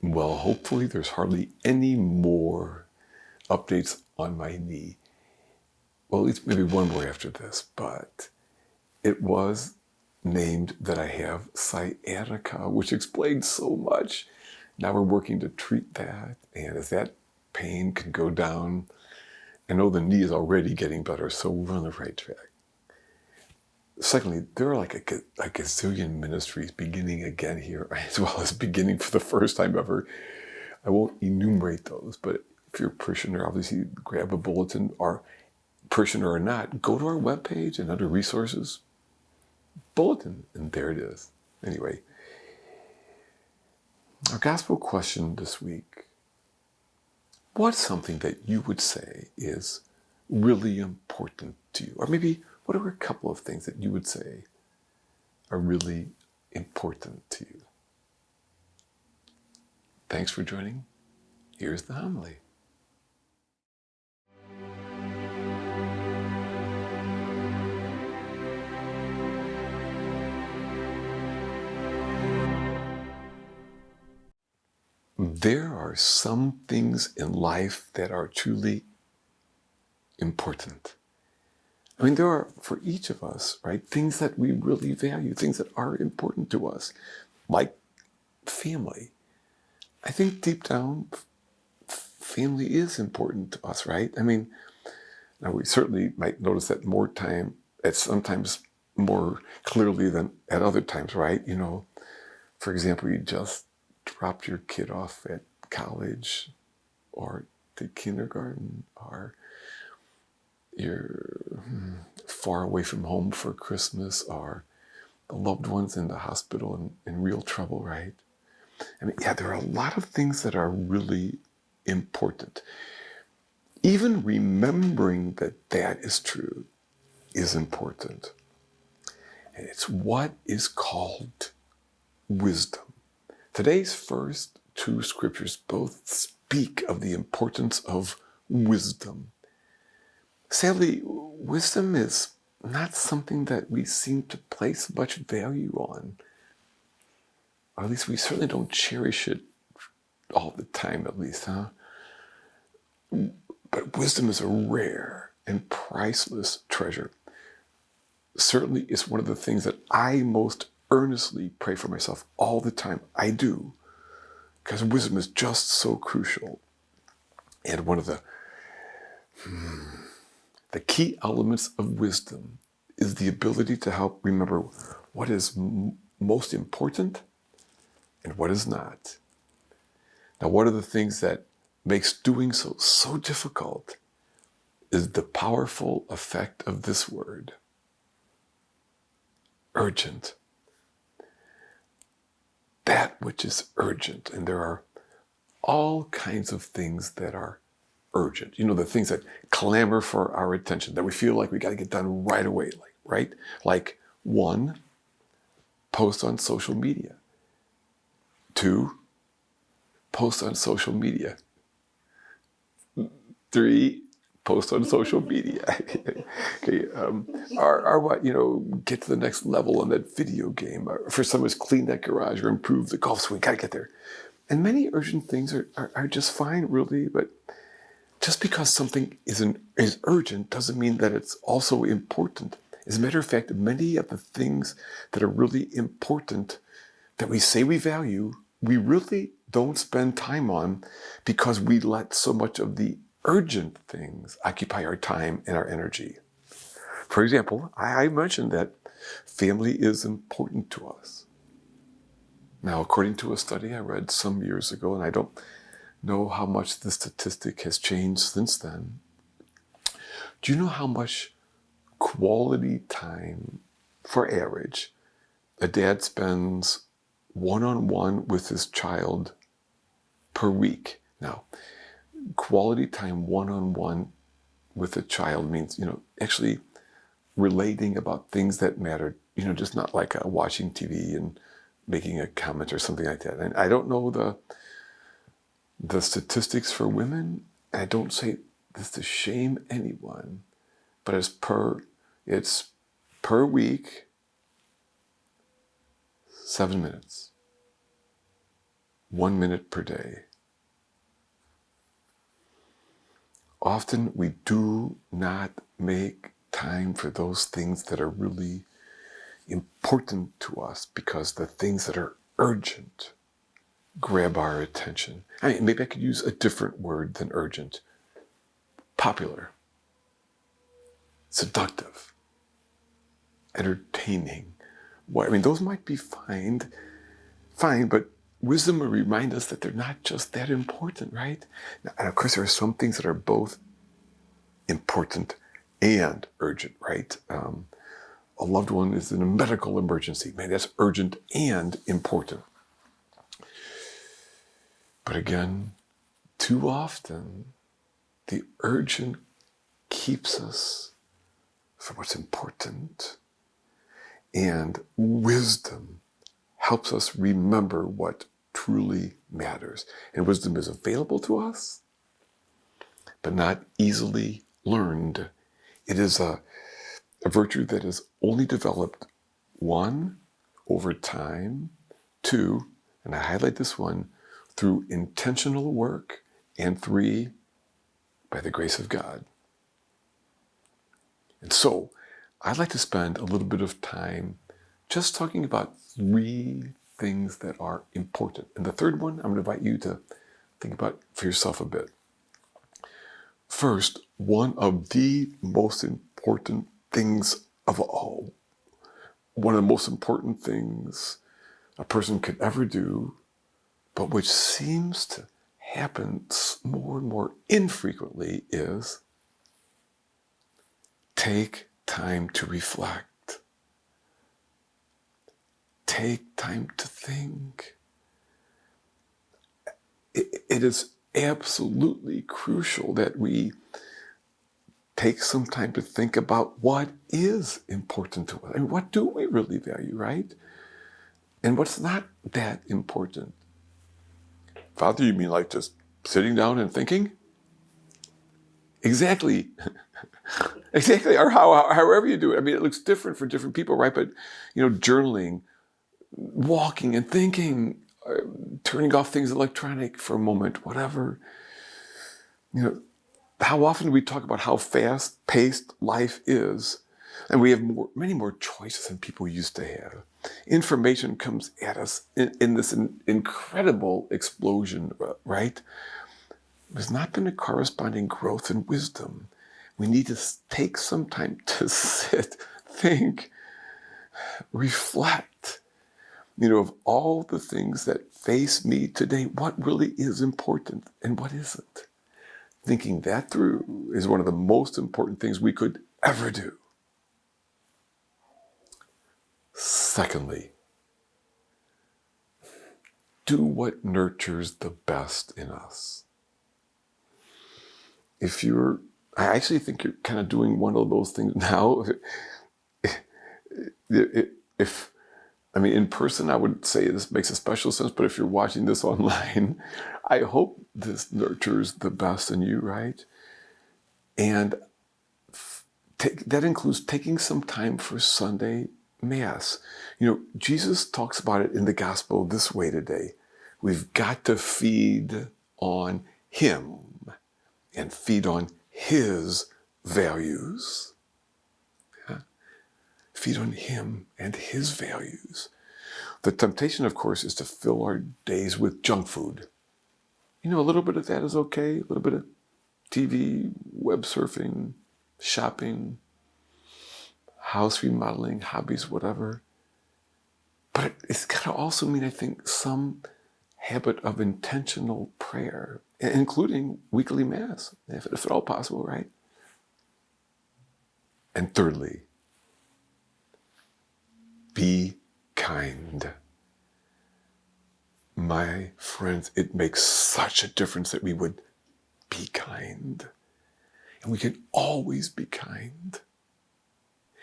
Well, hopefully there's hardly any more updates on my knee. Well, at least maybe one more after this, but it was named that I have sciatica, which explains so much. Now we're working to treat that, and as that pain can go down, I know the knee is already getting better, so we're on the right track. Secondly, there are like a gazillion ministries beginning again here, as well as beginning for the first time ever. I won't enumerate those, but if you're a parishioner, obviously grab a bulletin, or parishioner or not, go to our webpage and under resources, bulletin, and there it is. Anyway, our gospel question this week: what's something that you would say is really important to you? Or maybe what are a couple of things that you would say are really important to you? Thanks for joining. Here's the homily. There are some things in life that are truly important. I mean, there are, for each of us, right, things that we really value, things that are important to us, like family. I think deep down, family is important to us, right? I mean, now we certainly might notice that more time, at sometimes more clearly than at other times, right? You know, for example, you just dropped your kid off at college or to kindergarten, or you're far away from home for Christmas, or the loved one's in the hospital and in real trouble, right? I mean, yeah, there are a lot of things that are really important. Even remembering that that is true is important. And it's what is called wisdom. Today's first two scriptures both speak of the importance of wisdom. Sadly, wisdom is not something that we seem to place much value on. Or at least we certainly don't cherish it all the time, at least, huh? But wisdom is a rare and priceless treasure. Certainly, it's one of the things that I most earnestly pray for myself all the time. I do, because wisdom is just so crucial. And one of the key elements of wisdom is the ability to help remember what is most important and what is not. Now, one of the things that makes doing so difficult is the powerful effect of this word: urgent. That which is urgent. And there are all kinds of things that are urgent. You know, the things that clamor for our attention, that we feel like we got to get done right away, right? Like, 1, post on social media. 2, post on social media. 3, post on social media. Okay, or what, you know, get to the next level on that video game. Or for some, it's clean that garage or improve the golf swing. Got to get there. And many urgent things are just fine, really, but just because something is urgent doesn't mean that it's also important. As a matter of fact, many of the things that are really important that we say we value, we really don't spend time on because we let so much of the urgent things occupy our time and our energy. For example, I mentioned that family is important to us. Now, according to a study I read some years ago, and I don't know how much the statistic has changed since then, do you know how much quality time, for average, a dad spends one-on-one with his child per week? Now, quality time one-on-one with a child means, you know, actually relating about things that matter, you know, just not like watching TV and making a comment or something like that. And I don't know the statistics for women. And I don't say this to shame anyone, but it's per week, 7 minutes. 1 minute per day. Often we do not make time for those things that are really important to us because the things that are urgent grab our attention. I mean, maybe I could use a different word than urgent. Popular, seductive, entertaining. I mean, those might be fine, but wisdom will remind us that they're not just that important, right? Now, and of course, there are some things that are both important and urgent, right? A loved one is in a medical emergency. Man, that's urgent and important. But again, too often, the urgent keeps us from what's important, and wisdom helps us remember what truly matters. And wisdom is available to us, but not easily learned. It is a virtue that is only developed, 1, over time, 2, and I highlight this one, through intentional work, and 3, by the grace of God. And so, I'd like to spend a little bit of time just talking about 3 things that are important. And the third one, I'm going to invite you to think about for yourself a bit. First, one of the most important things of all, one of the most important things a person could ever do, but which seems to happen more and more infrequently, is take time to reflect. Take time to think. It is absolutely crucial that we take some time to think about what is important to us. And what do we really value, right? And what's not that important. Father, you mean like just sitting down and thinking? Exactly. Exactly. Or however you do it. I mean, it looks different for different people, right? But, journaling, walking and thinking, turning off things electronic for a moment, whatever. How often do we talk about how fast-paced life is? And we have many more choices than people used to have. Information comes at us in this incredible explosion, right? There's not been a corresponding growth in wisdom. We need to take some time to sit, think, reflect. Of all the things that face me today, what really is important and what isn't? Thinking that through is one of the most important things we could ever do. Secondly, do what nurtures the best in us. I actually think you're kind of doing one of those things now. In person, I would say this makes a special sense, but if you're watching this online, I hope this nurtures the best in you, right? And that includes taking some time for Sunday Mass. Jesus talks about it in the gospel this way today. We've got to feed on Him and feed on His values. Yeah? Feed on Him and His values. The temptation, of course, is to fill our days with junk food. A little bit of that is okay. A little bit of TV, web surfing, shopping, house remodeling, hobbies, whatever. But it's got to also mean, I think, some habit of intentional prayer, including weekly Mass, if at all possible, right? And thirdly, be kind. My friends, it makes such a difference that we would be kind. And we can always be kind.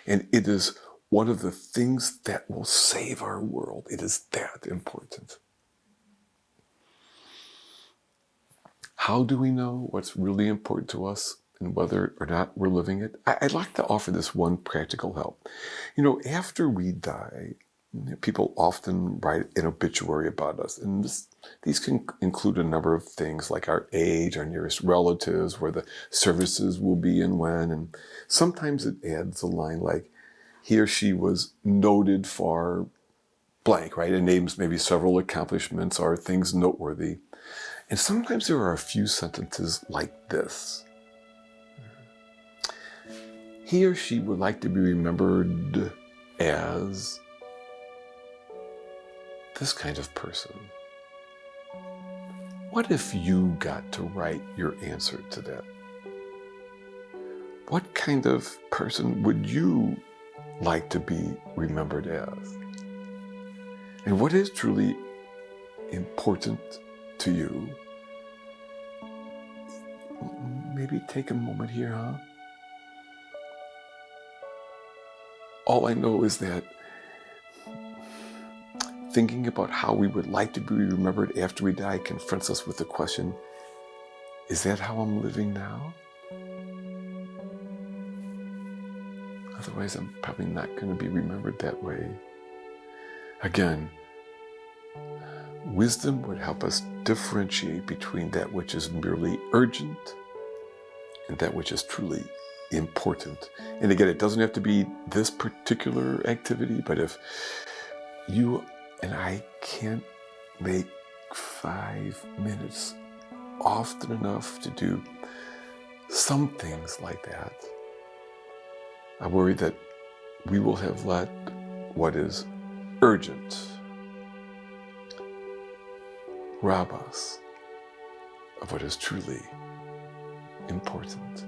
And it is one of the things that will save our world. It is that important. How do we know what's really important to us and whether or not we're living it? I'd like to offer this one practical help. After we die, People often write an obituary about us, and these can include a number of things like our age, our nearest relatives, where the services will be and when, and sometimes it adds a line like, he or she was noted for blank, right? It names maybe several accomplishments or things noteworthy. And sometimes there are a few sentences like this. He or she would like to be remembered as this kind of person. What if you got to write your answer to that? What kind of person would you like to be remembered as? And what is truly important to you? Maybe take a moment here, huh? All I know is that thinking about how we would like to be remembered after we die confronts us with the question, is that how I'm living now? Otherwise, I'm probably not going to be remembered that way. Again, wisdom would help us differentiate between that which is merely urgent and that which is truly important. And again, it doesn't have to be this particular activity, but if you and I can't make 5 minutes often enough to do some things like that, I worry that we will have let what is urgent rob us of what is truly important.